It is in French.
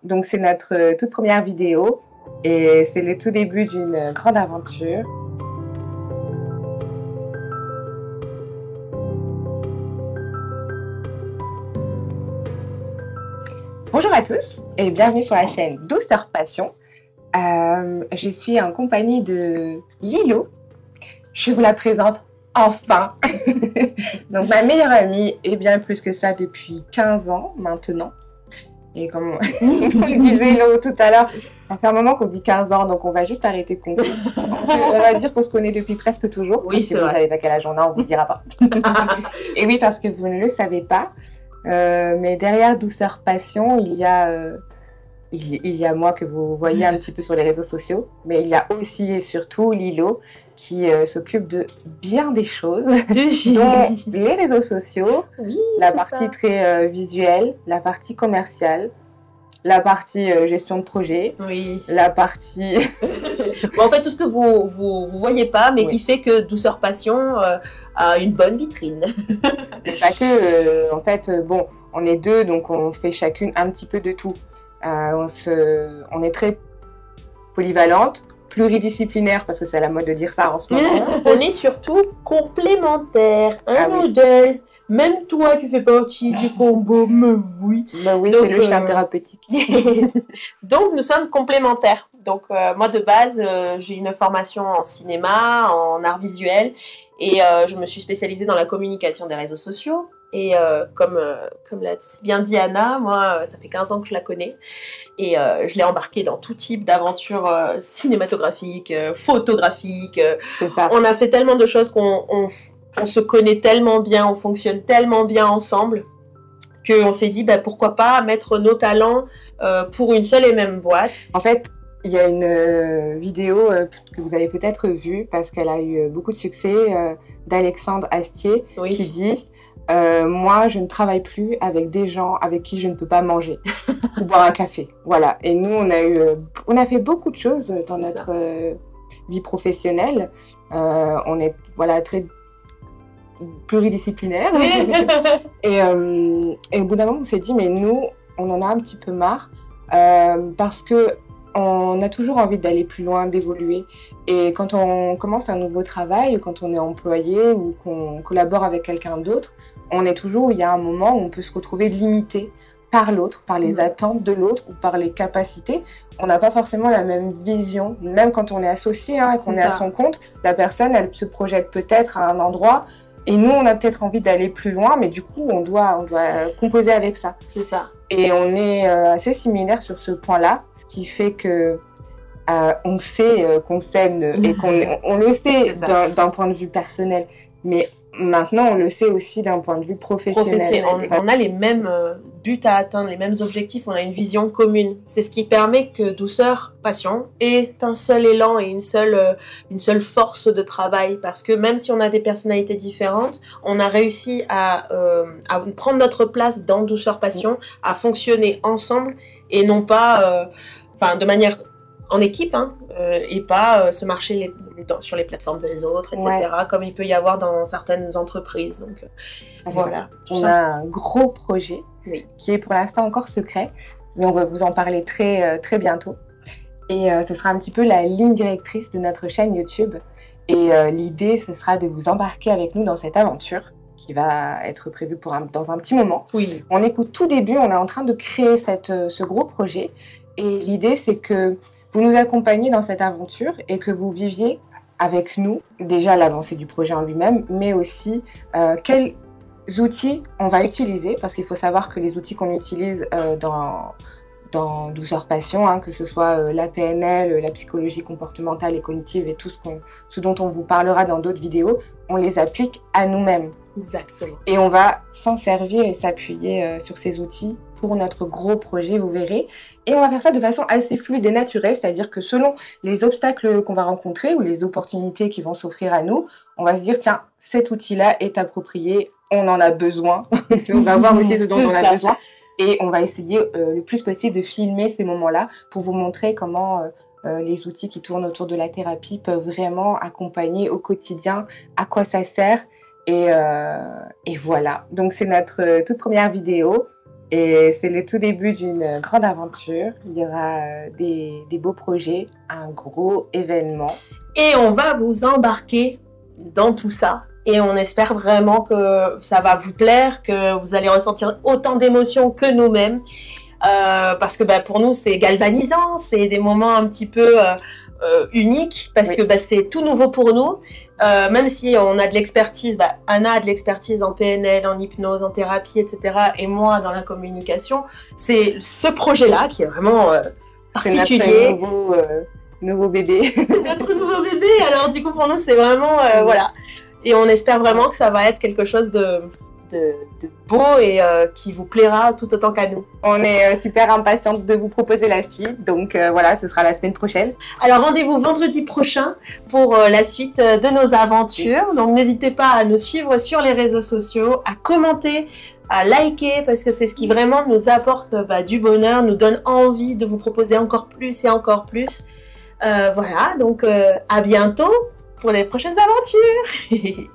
Donc c'est notre toute première vidéo et c'est le tout début d'une grande aventure. Bonjour à tous et bienvenue sur la chaîne Douceur Passion. Je suis en compagnie de Lilo. Je vous la présente enfin. Donc ma meilleure amie et bien plus que ça depuis 15 ans maintenant. Et comme on disait Lilo tout à l'heure, ça fait un moment qu'on dit 15 ans, donc on va juste arrêter de compter. On va dire qu'on se connaît depuis presque toujours. Oui, c'est vrai. Vous ne savez pas quel âge on a, on ne vous le dira pas. Et oui, parce que vous ne le savez pas, mais derrière Douceur Passion, il y a moi que vous voyez un petit peu sur les réseaux sociaux, mais il y a aussi et surtout Lilo qui s'occupe de bien des choses, dont les réseaux sociaux, Oui, la partie très visuelle, la partie commerciale, la partie gestion de projet, oui. la partie... Bon, en fait, tout ce que vous voyez pas, mais Oui. qui fait que Douceur Passion a une bonne vitrine. Mais pas que, en fait, bon, on est deux, donc on fait chacune un petit peu de tout. On est très polyvalente, pluridisciplinaire, parce que c'est la mode de dire ça en ce moment. On est surtout complémentaires, un oui. modèle. Même toi, tu fais partie du combo, mais oui. Bah oui, Donc, c'est le charme thérapeutique. Donc, nous sommes complémentaires. Donc, moi, de base, j'ai une formation en cinéma, en art visuel, et je me suis spécialisée dans la communication des réseaux sociaux. Et comme l'a si bien dit Anna, moi, ça fait 15 ans que je la connais. Et je l'ai embarquée dans tout type d'aventures cinématographiques, photographiques. C'est ça. On a fait tellement de choses qu'on se connaît tellement bien, on fonctionne tellement bien ensemble qu'on s'est dit pourquoi pas mettre nos talents pour une seule et même boîte. En fait, il y a une vidéo que vous avez peut-être vue parce qu'elle a eu beaucoup de succès d'Alexandre Astier qui dit moi, je ne travaille plus avec des gens avec qui je ne peux pas manger ou boire un café. Voilà. Et nous, on a fait beaucoup de choses dans notre vie professionnelle. On est très pluridisciplinaire. Et au bout d'un moment, on s'est dit, mais nous, on en a un petit peu marre parce que on a toujours envie d'aller plus loin, d'évoluer. Et quand on commence un nouveau travail, quand on est employé ou qu'on collabore avec quelqu'un d'autre, il y a un moment où on peut se retrouver limité par l'autre, par les attentes de l'autre ou par les capacités. On n'a pas forcément la même vision, même quand on est associé et qu'on est à son compte. La personne, elle se projette peut-être à un endroit et nous, on a peut-être envie d'aller plus loin, mais du coup, on doit composer avec ça. C'est ça. Et on est assez similaires sur ce point-là, ce qui fait que on sait qu'on s'aime et on le sait d'un point de vue personnel, mais maintenant on le sait aussi d'un point de vue professionnel. On a les mêmes buts à atteindre, les mêmes objectifs, on a une vision commune. C'est ce qui permet que Douceur Passion ait un seul élan et une seule force de travail, parce que même si on a des personnalités différentes, on a réussi à prendre notre place dans Douceur Passion, à fonctionner ensemble et non pas de manière en équipe, et pas se marcher sur les plateformes des autres, etc., comme il peut y avoir dans certaines entreprises. Donc, voilà. On a un gros projet qui est pour l'instant encore secret, mais on va vous en parler très, très bientôt. Et ce sera un petit peu la ligne directrice de notre chaîne YouTube. Et l'idée, ce sera de vous embarquer avec nous dans cette aventure qui va être prévue dans un petit moment. Oui. On est au tout début, on est en train de créer ce gros projet. Et l'idée, c'est que vous nous accompagnez dans cette aventure et que vous viviez avec nous déjà l'avancée du projet en lui-même, mais aussi quels outils on va utiliser, parce qu'il faut savoir que les outils qu'on utilise dans Douceur Passion, que ce soit la PNL, la psychologie comportementale et cognitive et tout ce dont on vous parlera dans d'autres vidéos, on les applique à nous-mêmes. Exactement. Et on va s'en servir et s'appuyer sur ces outils pour notre gros projet, vous verrez. Et on va faire ça de façon assez fluide et naturelle, c'est-à-dire que selon les obstacles qu'on va rencontrer ou les opportunités qui vont s'offrir à nous, on va se dire, tiens, cet outil-là est approprié, on en a besoin. On va voir aussi ce dont on a besoin. Et on va essayer le plus possible de filmer ces moments-là pour vous montrer comment les outils qui tournent autour de la thérapie peuvent vraiment accompagner au quotidien, à quoi ça sert. Et voilà. Donc, c'est notre toute première vidéo. Et c'est le tout début d'une grande aventure. Il y aura des beaux projets, un gros événement. Et on va vous embarquer dans tout ça. Et on espère vraiment que ça va vous plaire, que vous allez ressentir autant d'émotions que nous-mêmes. Parce que pour nous, c'est galvanisant, c'est des moments un petit peu uniques, parce que c'est tout nouveau pour nous. Même si on a de l'expertise, Anna a de l'expertise en PNL, en hypnose, en thérapie, etc. Et moi, dans la communication, c'est ce projet-là qui est vraiment particulier. C'est notre nouveau bébé. C'est notre nouveau bébé, alors du coup, pour nous, c'est vraiment... voilà. Et on espère vraiment que ça va être quelque chose de beau et qui vous plaira tout autant qu'à nous. On est super impatiente de vous proposer la suite, donc voilà, ce sera la semaine prochaine. Alors rendez-vous vendredi prochain pour la suite de nos aventures. Donc n'hésitez pas à nous suivre sur les réseaux sociaux, à commenter, à liker, parce que c'est ce qui vraiment nous apporte du bonheur, nous donne envie de vous proposer encore plus et encore plus. Voilà, donc à bientôt pour les prochaines aventures.